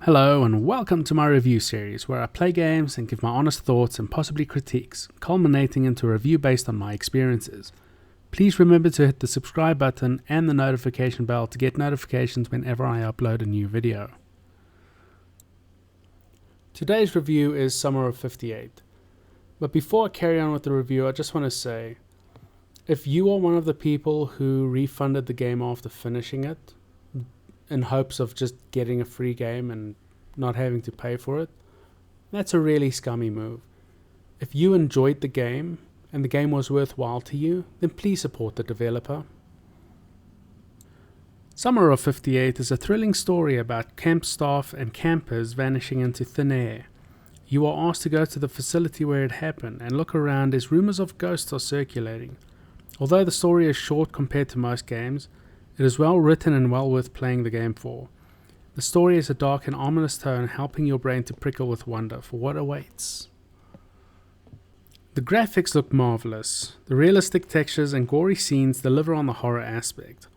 Hello and welcome to my review series where I play games and give my honest thoughts and possibly critiques, culminating into a review based on my experiences. Please remember to hit the subscribe button and the notification bell to get notifications whenever I upload a new video. Today's review is Summer of 58. But before I carry on with the review, I just want to say, if you are one of the people who refunded the game after finishing it, in hopes of just getting a free game and not having to pay for it, that's a really scummy move. If you enjoyed the game and the game was worthwhile to you, then please support the developer. Summer of 58 is a thrilling story about camp staff and campers vanishing into thin air. You are asked to go to the facility where it happened and look around as rumors of ghosts are circulating. Although the story is short compared to most games, it is well written and well worth playing the game for. The story has a dark and ominous tone, helping your brain to prickle with wonder for what awaits. The graphics look marvelous. The realistic textures and gory scenes deliver on the horror aspect.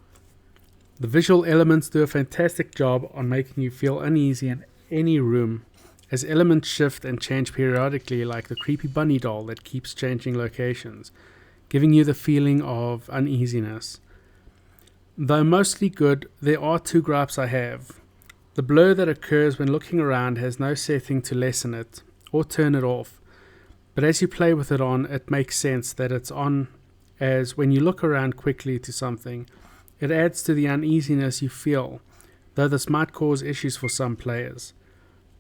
The visual elements do a fantastic job on making you feel uneasy in any room, as elements shift and change periodically, like the creepy bunny doll that keeps changing locations, giving you the feeling of uneasiness. Though mostly good, there are two gripes I have. The blur that occurs when looking around has no setting to lessen it or turn it off, but as you play with it on, it makes sense that it's on, as when you look around quickly to something, it adds to the uneasiness you feel, though this might cause issues for some players.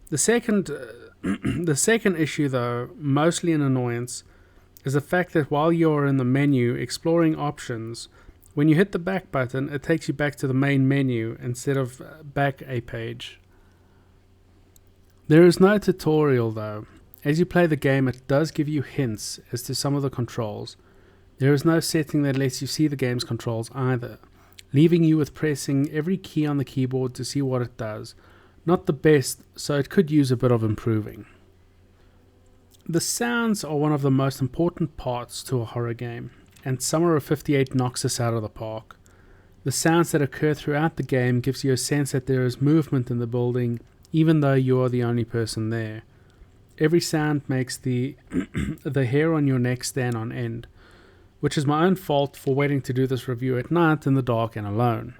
The second issue, though, mostly an annoyance, is the fact that while you're in the menu exploring options, when you hit the back button, it takes you back to the main menu instead of back a page. There is no tutorial though. As you play the game, it does give you hints as to some of the controls. There is no setting that lets you see the game's controls either, leaving you with pressing every key on the keyboard to see what it does. Not the best, so it could use a bit of improving. The sounds are one of the most important parts to a horror game, and Summer of 58 knocks us out of the park. The sounds that occur throughout the game gives you a sense that there is movement in the building, even though you are the only person there. Every sound makes the hair on your neck stand on end, which is my own fault for waiting to do this review at night in the dark and alone.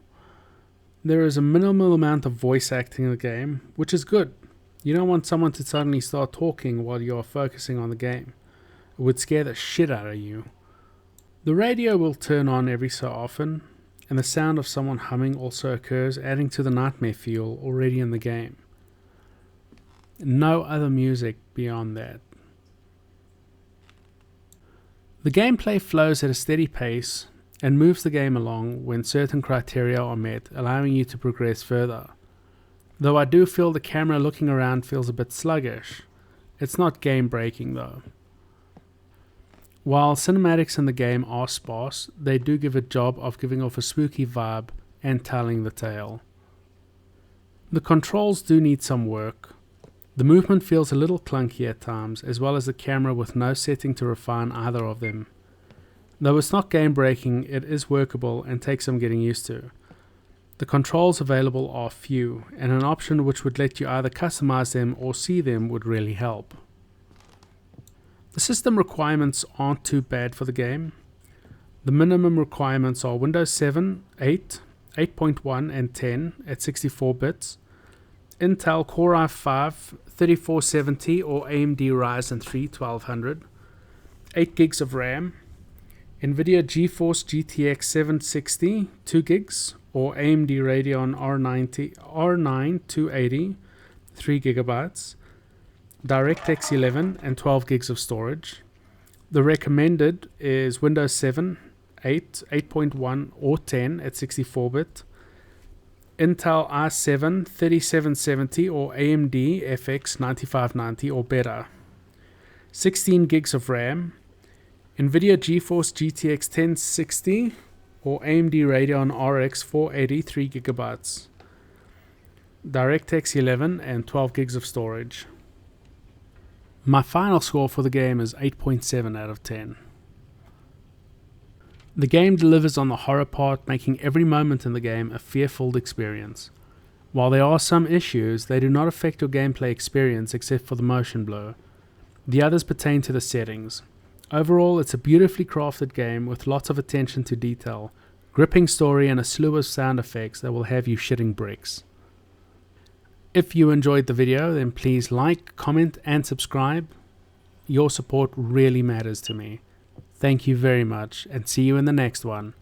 There is a minimal amount of voice acting in the game, which is good. You don't want someone to suddenly start talking while you are focusing on the game. It would scare the shit out of you. The radio will turn on every so often, and the sound of someone humming also occurs, adding to the nightmare feel already in the game. No other music beyond that. The gameplay flows at a steady pace and moves the game along when certain criteria are met, allowing you to progress further. Though I do feel the camera looking around feels a bit sluggish. It's not game breaking though. While cinematics in the game are sparse, they do give a job of giving off a spooky vibe and telling the tale. The controls do need some work. The movement feels a little clunky at times, as well as the camera with no setting to refine either of them. Though it's not game breaking, it is workable and takes some getting used to. The controls available are few, and an option which would let you either customize them or see them would really help. The system requirements aren't too bad for the game. The minimum requirements are Windows 7, 8, 8.1 and 10 at 64 bits, Intel Core i5 3470 or AMD Ryzen 3 1200, 8 gigs of RAM, NVIDIA GeForce GTX 760 2 gigs or AMD Radeon R9 280 3 gigabytes, DirectX 11 and 12 gigs of storage. The recommended is Windows 7, 8, 8.1 or 10 at 64-bit, Intel i7 3770 or AMD FX 9590 or better, 16 gigs of RAM, NVIDIA GeForce GTX 1060 or AMD Radeon RX 480 3 gigabytes, DirectX 11 and 12 gigs of storage. My final score for the game is 8.7 out of 10. The game delivers on the horror part, making every moment in the game a fear-filled experience. While there are some issues, they do not affect your gameplay experience except for the motion blur. The others pertain to the settings. Overall, it's a beautifully crafted game with lots of attention to detail, gripping story, and a slew of sound effects that will have you shitting bricks. If you enjoyed the video, then please like, comment, and subscribe. Your support really matters to me. Thank you very much, and see you in the next one.